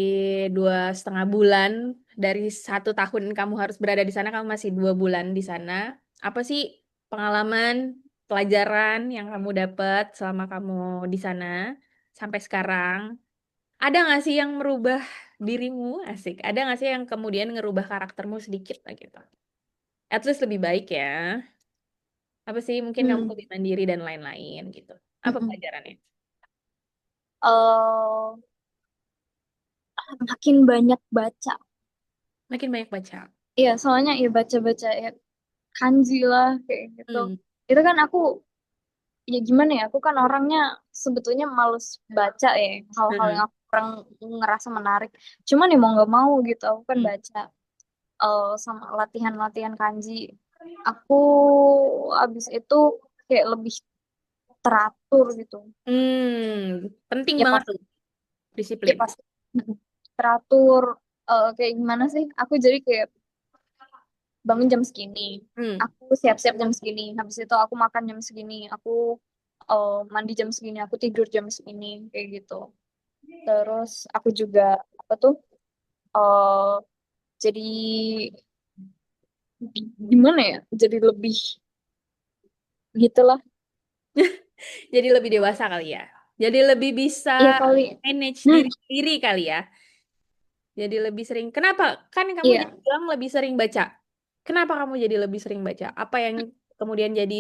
A: 2,5 bulan. Dari 1 tahun kamu harus berada di sana, kamu masih 2 bulan di sana. Apa sih pengalaman, pelajaran yang kamu dapat selama kamu di sana sampai sekarang? Ada nggak sih yang merubah dirimu? Asik. Ada nggak sih yang kemudian ngerubah karaktermu sedikit lah gitu? At least lebih baik ya. Apa sih mungkin kamu
B: Hmm.
A: lebih mandiri dan lain-lain gitu. Apa
B: Mm-mm.
A: pelajarannya?
B: Eh, makin banyak baca.
A: Makin banyak baca.
B: Iya, soalnya ya baca-baca ya kanji lah kayak gitu.
A: Hmm.
B: Itu kan aku ya gimana ya? Aku kan orangnya sebetulnya males baca ya hal-hal yang
A: Hmm.
B: aku kurang ngerasa menarik. Cuman ya mau nggak mau gitu, aku kan
A: Hmm.
B: baca sama latihan-latihan kanji. Aku abis itu kayak lebih teratur gitu.
A: Penting
B: Ya
A: banget
B: pasti,
A: tuh
B: ya
A: disiplin.
B: pasti teratur kayak gimana sih? Aku jadi kayak bangun jam segini,
A: Hmm.
B: aku siap-siap jam segini, habis itu aku makan jam segini, aku mandi jam segini, aku tidur jam segini, kayak gitu. Terus aku juga apa tuh? eh jadi gimana ya? Jadi lebih gitulah.
A: Jadi lebih dewasa kali ya. Jadi lebih bisa
B: Iya kali.
A: manage
B: Nah,
A: diri sendiri kali ya. Jadi lebih sering. Kenapa? Kan kamu jadi
B: iya.
A: bilang lebih sering baca. Kenapa kamu jadi lebih sering baca? Apa yang kemudian jadi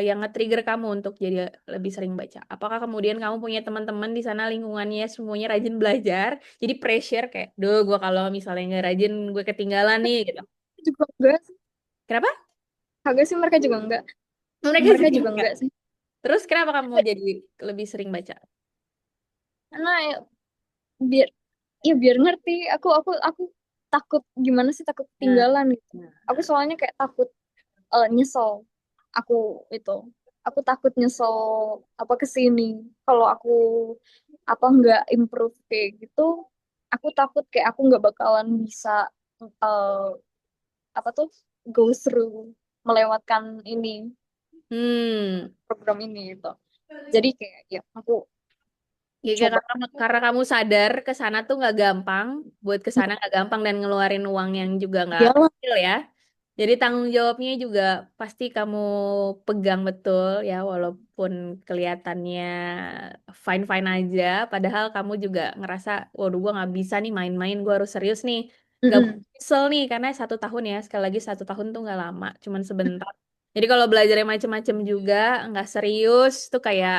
A: yang nge-trigger kamu untuk jadi lebih sering baca? Apakah kemudian kamu punya teman-teman di sana lingkungannya semuanya rajin belajar? Jadi pressure kayak, duh, gue kalau misalnya nggak rajin, gue ketinggalan nih gitu.
B: Juga enggak sih.
A: Kenapa?
B: Kagak sih mereka juga enggak.
A: Mereka
B: Mereka
A: juga
B: juga
A: enggak.
B: enggak sih.
A: Terus kenapa kamu jadi lebih sering baca?
B: Karena ya, biar biar ngerti. Aku takut gimana sih takut
A: Nah,
B: ketinggalan gitu. Aku
A: nah.
B: soalnya kayak takut nyesel. Aku itu. Aku takut nyesel apa kesini. Kalau aku apa nggak improve kayak gitu, aku takut kayak aku nggak bakalan bisa eh, apa tuh go through melewatkan ini
A: Hmm.
B: program ini gitu. Jadi kayak ya aku
A: Ya, kayak
B: coba.
A: karena kamu sadar ke sana tuh nggak gampang, buat ke sana nggak gampang dan ngeluarin uang yang juga nggak
B: Iyalah,
A: kecil ya. Jadi tanggung jawabnya juga pasti kamu pegang betul ya, walaupun kelihatannya fine-fine aja, padahal kamu juga ngerasa, waduh gue nggak bisa nih main-main, gue harus serius nih. Gak boleh
B: Mm-mm.
A: nyesel nih, karena 1 tahun ya, sekali lagi 1 tahun tuh nggak lama, cuman sebentar. Jadi kalau belajarnya macem-macem juga, nggak serius, tuh kayak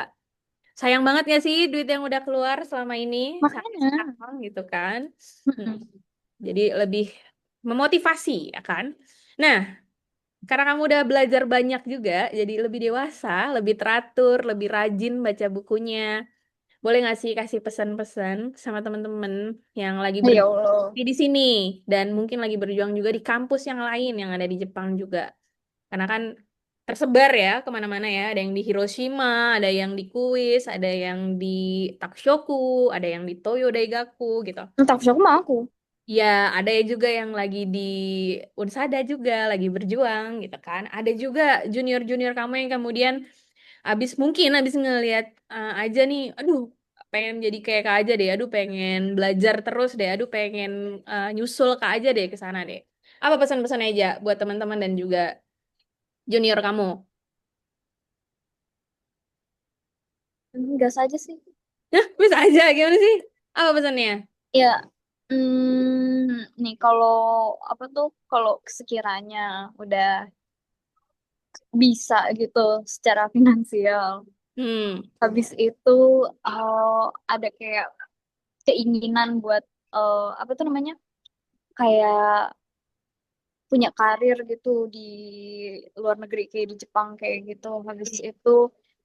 A: sayang banget gak sih duit yang udah keluar selama ini, sampai
B: Makanya.
A: sekarang gitu kan. Hmm.
B: Mm-mm.
A: Jadi lebih memotivasi ya kan. Nah, karena kamu udah belajar banyak juga, jadi lebih dewasa, lebih teratur, lebih rajin baca bukunya. Boleh nggak sih kasih pesan-pesan sama teman-teman yang lagi
B: Ya
A: berjuang
B: Allah.
A: di sini dan mungkin lagi berjuang juga di kampus yang lain yang ada di Jepang juga. Karena kan tersebar ya kemana-mana ya. Ada yang di Hiroshima, ada yang di Kuis, ada yang di Takushoku, ada yang di Toyo Daigaku gitu.
B: Entah aku mah aku.
A: Ya, ada ya juga yang lagi di Unsada juga, lagi berjuang gitu kan. Ada juga junior-junior kamu yang kemudian mungkin abis ngelihat aja nih, aduh pengen jadi kayak Kak aja deh, aduh pengen belajar terus deh, aduh pengen nyusul Kak aja deh ke sana deh. Apa pesan-pesan aja buat teman-teman dan juga junior kamu?
B: Gas aja sih.
A: Nah, bisa aja, gimana sih? Apa pesannya?
B: Ya, nih kalau apa tuh, kalau sekiranya udah bisa gitu secara finansial,
A: Hmm,
B: habis itu ada kayak keinginan buat apa tuh namanya, kayak punya karir gitu di luar negeri kayak di Jepang kayak gitu. Habis itu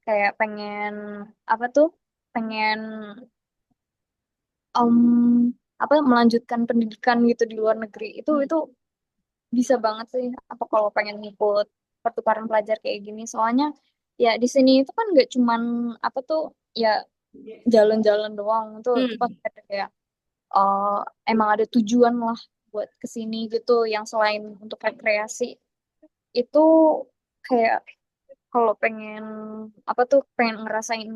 B: kayak pengen apa tuh, pengen em, apa melanjutkan pendidikan gitu di luar negeri, itu bisa banget sih. Apa kalau pengen ngikut pertukaran pelajar kayak gini, soalnya ya di sini itu kan nggak cuman apa tuh, ya jalan-jalan doang. Itu
A: hmm,
B: pasti ada kayak eh, emang ada tujuan lah buat kesini gitu, yang selain untuk rekreasi itu. Kayak kalau pengen apa tuh, pengen ngerasain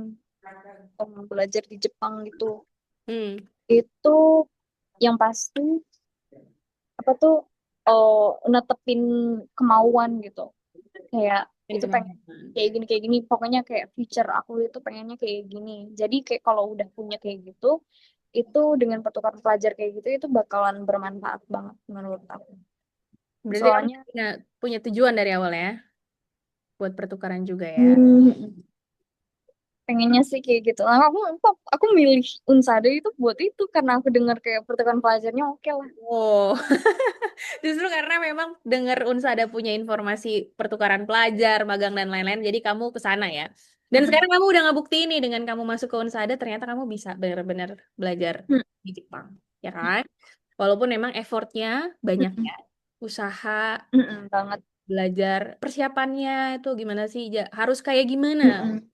B: belajar di Jepang gitu,
A: hmm.
B: itu yang pasti apa tuh, netepin kemauan gitu. Kayak
A: Dan
B: itu pengen
A: kemampuan.
B: kayak gini, pokoknya kayak future aku itu pengennya kayak gini. Jadi kayak kalau udah punya kayak gitu, itu dengan pertukaran pelajar kayak gitu itu bakalan bermanfaat banget menurut aku.
A: Berarti kamu
B: Soalnya
A: punya tujuan dari awal ya, buat pertukaran juga ya.
B: hmm, pengennya sih kayak gitu. Nah, aku milih Unsada itu buat itu karena aku dengar kayak pertukaran pelajarnya oke lah.
A: Oh, justru karena memang dengar Unsada punya informasi pertukaran pelajar, magang dan lain-lain, jadi kamu ke sana ya. Dan
B: Mm-mm.
A: sekarang kamu udah ngebuktiin nih dengan kamu masuk ke Unsada, ternyata kamu bisa benar-benar belajar di Jepang, ya kan? Walaupun memang effortnya banyak
B: Mm-mm.
A: ya, usaha
B: Mm-mm, banget.
A: belajar persiapannya itu gimana sih harus kayak gimana.
B: Mm-mm.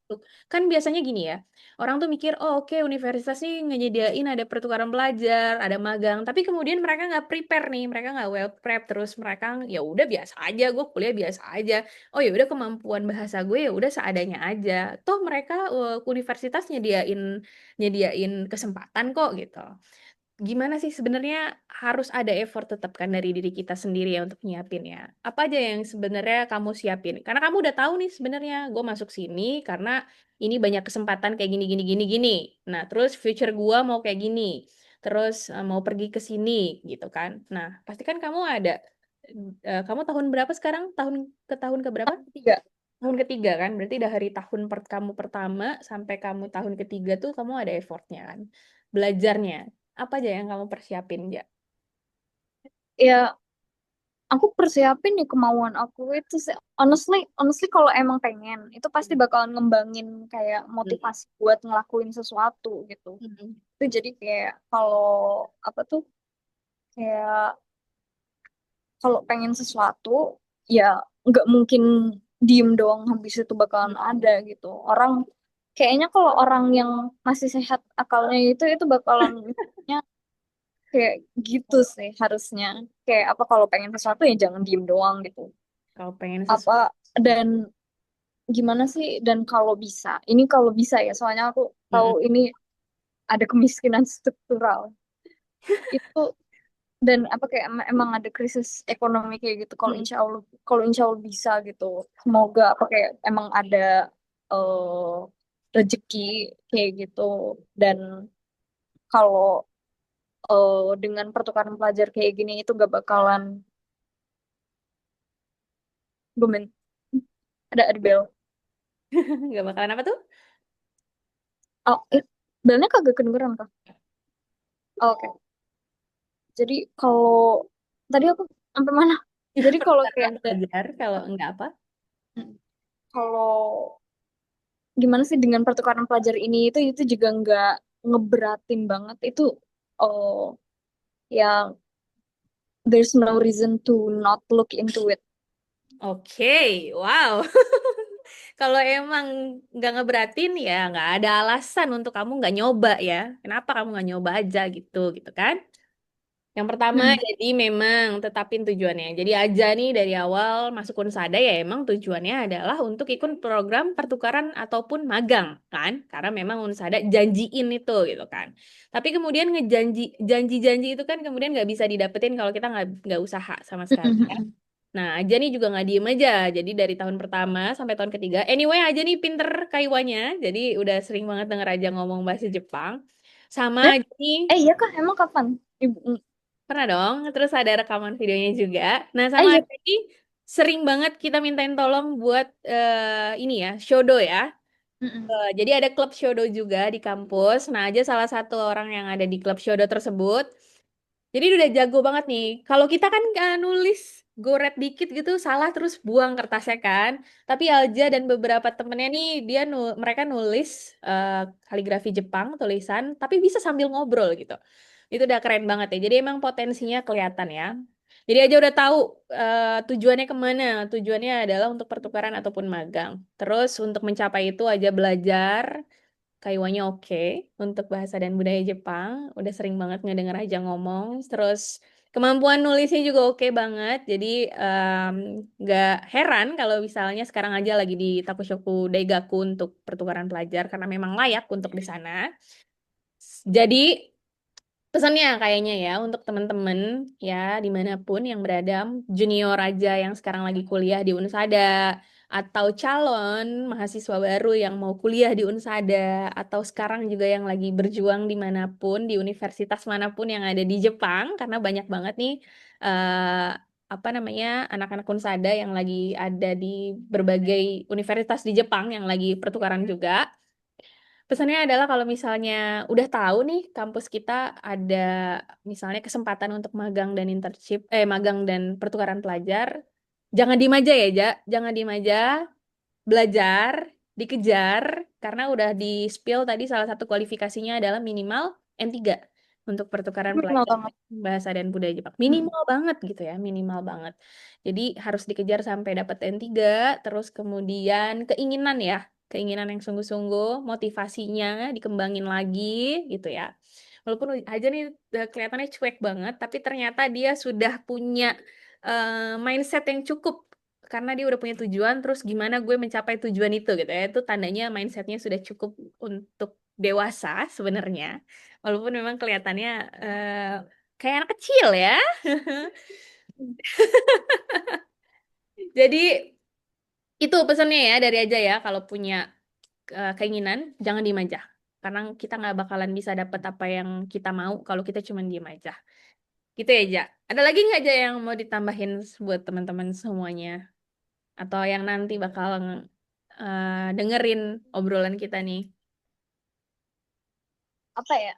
A: Kan biasanya gini ya, orang tuh mikir oh oke, universitas nih nyediain ada pertukaran pelajar, ada magang, tapi kemudian mereka nggak prepare nih, mereka nggak well prep, terus mereka ya udah biasa aja, gue kuliah biasa aja, oh ya udah kemampuan bahasa gue ya udah seadanya aja, toh mereka universitas nyediain nyediain kesempatan kok gitu. Gimana sih sebenarnya harus ada effort tetap kan dari diri kita sendiri ya untuk nyiapin ya. Apa aja yang sebenarnya kamu siapin? Karena kamu udah tahu nih sebenarnya gue masuk sini karena ini banyak kesempatan kayak gini gini gini gini. Nah, terus future gue mau kayak gini. Terus mau pergi ke sini gitu kan. Nah, pasti kan kamu ada kamu tahun berapa sekarang? Tahun ke berapa?
B: Tiga.
A: Tahun ketiga kan? Berarti dari tahun kamu pertama sampai kamu tahun ketiga tuh kamu ada effortnya kan? Belajarnya. Apa aja yang kamu persiapin, ya?
B: Ya, aku persiapin nih kemauan aku itu sih. Honestly, honestly kalau emang pengen, itu pasti bakalan ngembangin kayak
A: Hmm.
B: motivasi buat ngelakuin sesuatu gitu.
A: Hmm.
B: Itu jadi kayak kalau apa tuh, kayak kalau pengen sesuatu ya nggak mungkin diem doang habis itu bakalan ada gitu. Orang kayaknya kalau orang yang masih sehat akalnya itu bakalan mikirnya kayak gitu sih harusnya. Kayak apa, kalau pengen sesuatu ya jangan diem doang gitu.
A: Kalau pengen
B: Apa,
A: sesuatu.
B: dan gimana sih, dan kalau bisa, ini kalau bisa ya, soalnya aku tahu
A: Mm-mm.
B: ini ada kemiskinan struktural itu, dan apa kayak emang ada krisis ekonomi kayak gitu.
A: Mm.
B: Kalau insya Allah bisa gitu, semoga apa kayak emang ada rezeki kayak gitu. Dan kalau dengan pertukaran pelajar kayak gini itu gak bakalan gumen. Ada bel.
A: Gak bakalan apa tuh?
B: Oh, belnya kagak kedengeran kah? Oh, oke. Jadi kalau tadi aku sampai mana? Jadi kalau kayak
A: Pertukaran
B: ada,
A: pelajar kalau enggak apa?
B: hmm, kalau gimana sih dengan pertukaran pelajar ini itu juga nggak ngeberatin banget. Itu oh yang there's no reason to not look into it.
A: Oke, wow. Kalau emang nggak ngeberatin ya nggak ada alasan untuk kamu nggak nyoba ya. Kenapa kamu nggak nyoba aja gitu, gitu kan? Yang pertama,
B: Mm-mm.
A: jadi memang tetapin tujuannya. Jadi aja nih dari awal masuk Unsada ya emang tujuannya adalah untuk ikut program pertukaran ataupun magang kan? Karena memang Unsada janjiin itu gitu kan. Tapi kemudian janji-janji itu kan kemudian nggak bisa didapetin kalau kita nggak usaha sama sekali.
B: Mm-mm.
A: Nah, Aja nih juga nggak diem aja. Jadi dari tahun pertama sampai tahun ketiga. Anyway, Aja nih pinter kaiwanya. Jadi udah sering banget denger Aja ngomong bahasa Jepang. Sama
B: Eh,
A: Aja nih,
B: iya kah? Emang kapan? Ibu,
A: pernah dong. Terus ada rekaman videonya juga. Nah,
B: eh
A: sama
B: iya.
A: Aja nih sering banget kita mintain tolong buat ini ya, shodo ya.
B: Mm-mm.
A: Jadi ada klub shodo juga di kampus. Nah, Aja salah satu orang yang ada di klub shodo tersebut. Jadi udah jago banget nih. Kalau kita kan nulis goret dikit gitu salah terus buang kertasnya kan. Tapi Alja dan beberapa temennya nih mereka nulis eh, kaligrafi Jepang tulisan tapi bisa sambil ngobrol gitu. Itu udah keren banget ya. Jadi emang potensinya kelihatan ya. Jadi aja udah tahu tujuannya kemana. Tujuannya adalah untuk pertukaran ataupun magang. Terus untuk mencapai itu aja belajar Kaiwanya oke untuk bahasa dan budaya Jepang. Udah sering banget ngedenger aja ngomong. Terus kemampuan nulisnya juga oke banget. Jadi nggak heran kalau misalnya sekarang aja lagi di Takushoku Daigaku untuk pertukaran pelajar karena memang layak untuk di sana. Jadi pesannya kayaknya ya untuk teman-teman ya dimanapun yang berada, junior aja yang sekarang lagi kuliah di Unsada, atau calon mahasiswa baru yang mau kuliah di Unsada, atau sekarang juga yang lagi berjuang dimanapun, di universitas manapun yang ada di Jepang, karena banyak banget nih eh, apa namanya anak-anak Unsada yang lagi ada di berbagai universitas di Jepang yang lagi pertukaran juga. Pesannya adalah kalau misalnya udah tahu nih kampus kita ada misalnya kesempatan untuk magang dan internship, magang dan pertukaran pelajar, jangan diem aja ya, Ja. Jangan diem aja, belajar, dikejar, karena udah di spill tadi salah satu kualifikasinya adalah minimal N3 untuk pertukaran
B: Minimal
A: pelajar
B: banget.
A: bahasa dan budaya Jepang.
B: Mm-mm.
A: Minimal banget gitu ya, minimal banget. Jadi harus dikejar sampai dapat N3, terus kemudian keinginan ya, keinginan yang sungguh-sungguh, motivasinya dikembangin lagi gitu ya. Walaupun aja nih kelihatannya cuek banget, tapi ternyata dia sudah punya mindset yang cukup karena dia udah punya tujuan, terus gimana gue mencapai tujuan itu gitu ya. Itu tandanya mindsetnya sudah cukup untuk dewasa sebenarnya. Walaupun memang kelihatannya eh, kayak anak kecil ya. Jadi itu pesannya ya dari aja ya, kalau punya keinginan, jangan diem aja. Karena kita nggak bakalan bisa dapat apa yang kita mau kalau kita cuma diem aja. Gitu ya, Ja. Ada lagi nggak aja yang mau ditambahin buat teman-teman semuanya? Atau yang nanti bakal dengerin obrolan kita nih.
B: Apa ya?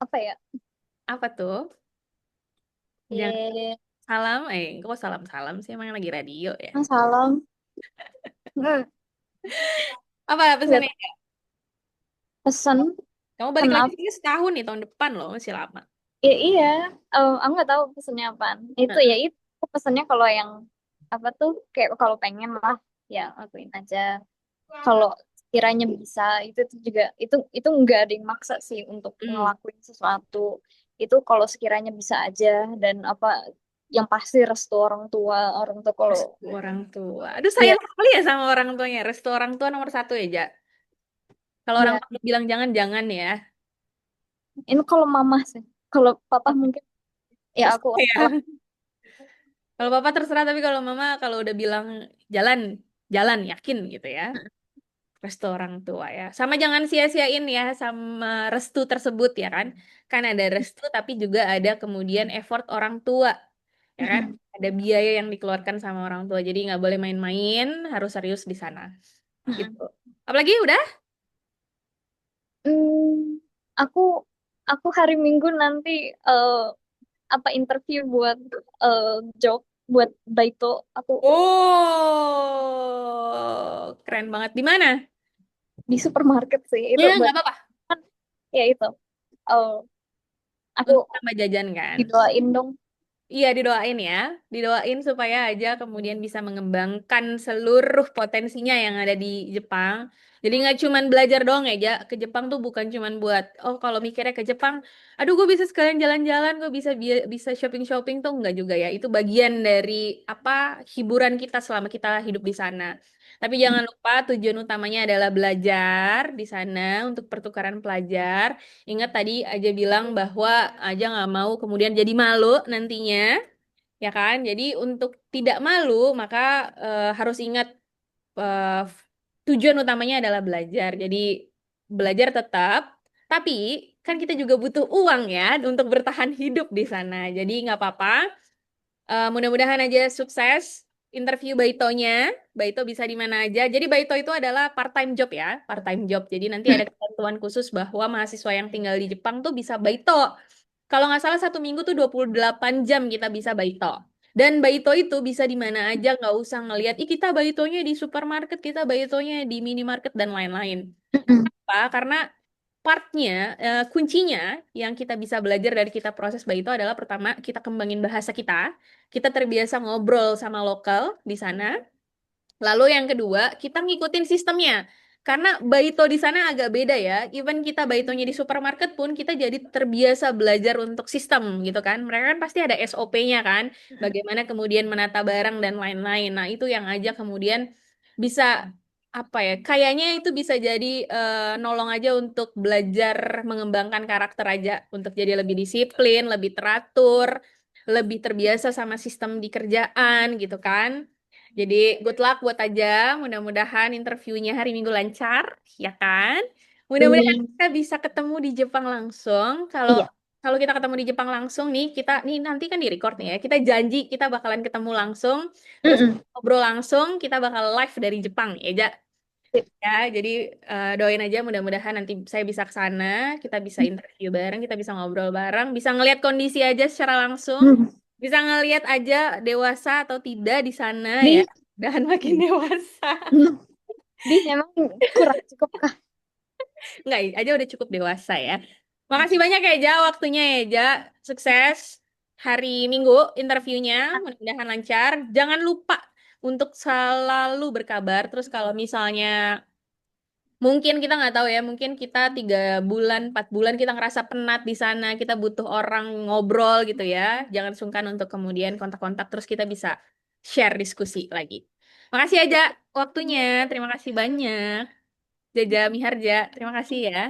B: Apa ya?
A: Apa tuh? Jangan
B: Eh,
A: salam, kok salam-salam sih emang lagi radio ya.
B: salam. Hmm,
A: Apa
B: nggak
A: pesannya?
B: pesan.
A: Kamu balik lagi
B: Kenapa?
A: sini setahun nih tahun depan loh, masih lama.
B: Ya, iya. Aku nggak tahu pesannya apaan. Itu
A: Nah,
B: ya itu pesannya kalau yang apa tuh kayak kalau pengen lah ya lakuin aja. Kalau kiranya bisa itu juga itu nggak ada yang maksa sih untuk
A: hmm,
B: ngelakuin sesuatu. Itu kalau sekiranya bisa aja dan apa yang pasti restu orang tua kalau
A: restu orang tua. Aduh
B: ya
A: sayang sekali ya sama orang tuanya. Restu orang tua nomor satu ya, Ja. Kalau orang
B: ya
A: tua bilang jangan, jangan ya.
B: ini kalau mama sih kalau papa mungkin Ya aku
A: Terserah ya.
B: oh,
A: Kalau papa terserah, tapi kalau mama kalau udah bilang jalan, jalan yakin gitu ya. Restu orang tua ya. Sama jangan sia-siain ya sama restu tersebut ya kan. Kan ada restu tapi juga ada kemudian effort orang tua ya kan.
B: mm-mm.
A: Ada biaya yang dikeluarkan sama orang tua. Jadi nggak boleh main-main, harus serius di sana. Gitu.
B: Mm-mm.
A: Apalagi udah?
B: Hmm, aku aku hari Minggu nanti eh, apa interview buat eh, job buat Baito. Aku
A: Oh, keren banget. Di mana?
B: di supermarket sih itu
A: Ya
B: buat
A: nggak apa-apa.
B: kan ya itu. eh, aku
A: Untuk tambah jajan kan.
B: didoain dong.
A: Iya, didoain ya. Didoain supaya aja kemudian bisa mengembangkan seluruh potensinya yang ada di Jepang. Jadi nggak cuman belajar doang ya, Ja. Ke Jepang tuh bukan cuman buat, oh kalau mikirnya ke Jepang, aduh gue bisa sekalian jalan-jalan, gue bisa shopping-shopping tuh nggak juga ya. Itu bagian dari apa hiburan kita selama kita hidup di sana. Tapi jangan lupa tujuan utamanya adalah belajar di sana untuk pertukaran pelajar. Ingat tadi aja bilang bahwa aja nggak mau kemudian jadi malu nantinya, ya kan? Jadi untuk tidak malu, maka harus ingat eh, tujuan utamanya adalah belajar. Jadi belajar tetap, tapi kan kita juga butuh uang ya untuk bertahan hidup di sana. Jadi nggak apa-apa. Mudah-mudahan aja sukses interview Baitonya. Baito bisa di mana aja. Jadi Baito itu adalah part-time job ya, part-time job. Jadi nanti ada ketentuan khusus bahwa mahasiswa yang tinggal di Jepang tuh bisa Baito. Kalau nggak salah 1 minggu tuh 28 jam kita bisa Baito. Dan Baito itu bisa di mana aja, nggak usah ngelihat, ih kita Baitonya di supermarket, kita Baitonya di minimarket dan lain-lain.
B: Mm-mm.
A: Apa? Karena partnya, kuncinya yang kita bisa belajar dari kita proses Baito adalah pertama, kita kembangin bahasa kita. Kita terbiasa ngobrol sama lokal di sana. Lalu yang kedua, kita ngikutin sistemnya. Karena baito di sana agak beda ya. Even kita baitonya di supermarket pun kita jadi terbiasa belajar untuk sistem gitu kan. Mereka kan pasti ada SOP-nya kan. Bagaimana kemudian menata barang dan lain-lain. Nah, itu yang aja kemudian bisa apa ya? Kayaknya itu bisa jadi nolong aja untuk belajar mengembangkan karakter aja untuk jadi lebih disiplin, lebih teratur, lebih terbiasa sama sistem di kerjaan gitu kan. Jadi good luck buat aja. Mudah-mudahan interviewnya hari Minggu lancar, ya kan? Mudah-mudahan
B: Hmm,
A: kita bisa ketemu di Jepang langsung. Kalau
B: iya.
A: kalau kita ketemu di Jepang langsung nih, kita nih nanti kan di record nih ya. Kita janji kita bakalan ketemu langsung, terus
B: Mm-mm.
A: ngobrol langsung, kita bakal live dari Jepang ya, Ja.
B: Sip.
A: Ya, jadi doain aja mudah-mudahan nanti saya bisa ke sana, kita bisa interview bareng, kita bisa ngobrol bareng, bisa ngelihat kondisi aja secara langsung,
B: Hmm.
A: bisa ngelihat aja dewasa atau tidak di sana ya.
B: Di
A: Dan makin dewasa.
B: hmm. Di emang kurang cukup kah?
A: Enggak, aja udah cukup dewasa ya. Makasih banyak ya, Ja, waktunya ya, Ja. Sukses hari Minggu interviewnya, mudah-mudahan lancar. Jangan lupa untuk selalu berkabar. Terus kalau misalnya mungkin kita nggak tahu ya, mungkin kita 3 bulan, 4 bulan kita ngerasa penat di sana, kita butuh orang ngobrol gitu ya. Jangan sungkan untuk kemudian kontak-kontak, terus kita bisa share diskusi lagi. Makasih aja waktunya, terima kasih banyak. Jaja Miharja, terima kasih ya.